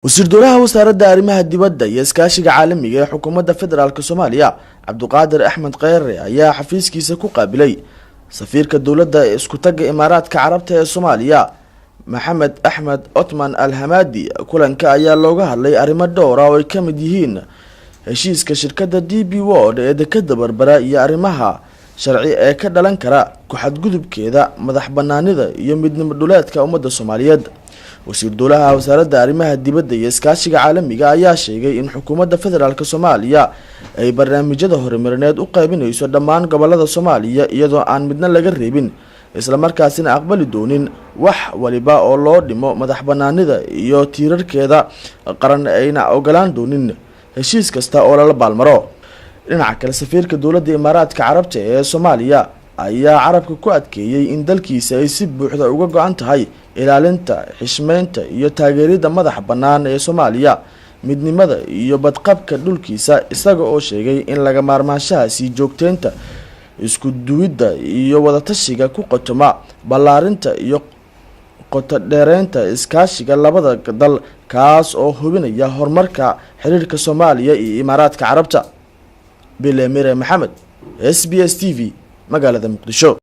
wasiir dowlaha wasaaradda arrimaha dibadda iyo iskaashiga caalamiga ee xukuumadda federaalka Soomaaliya Cabduqaadir Axmed Kheyre ayaa xafiiskiisa ku qaabilay safiirka dowladda ee isku tagga Imaaraadka Carabta ee Soomaaliya Maxamed Axmed Othman Al-Hamadi. kulanka ayaa looga hadlay arrimo dhowr ah oo ay ka mid yihiin heshiiska shirkadda DP World ee dekedda Berbera iyo arrimaha sharci ee ka dhalan kara ku xadgudubkeeda madax banaanida iyo midnimo dhuleedka ummadda Soomaaliyeed. wasiir dowlaha wasaaradda arrimaha dibadda iyo iskaashiga caalamiga ayaa sheegay in xukuumadda federaalka Soomaaliya ay barnaamijyada horumarineed u qaybinayso dhammaan gobolada Soomaaliya iyadoo aan midna laga reebin isla markaasina aqbali doonin wax waliba oo loo dhimo madax banaanida iyo tiirarkeeda qaran ayna ogolaan doonin heshiis kasta oo la baalmaro. dhinaca kale safiirka dowladda Imaaraadka Carabta ee Soomaaliya ayaa carabka ku adkeeyay in dalkiisa ay si buuxda uga go'an tahay ilaalinta xishmeynta iyo taageerida madax bannaan ee Soomaaliya midnimada iyo badqabka dhulkiisa isaga oo sheegay in laga maarmaanshaha sii joogteynta isku duwidda iyo wada tashiga ku qotoma ballaarinta iyo qoto dheereynta iskaashiga labada dal kaas oo hubinaya horumarka xiriirka Soomaaliya iyo Imaaraadka Carabta. Bilemire Maxamed, SBS TV, magaalada Muqdisho.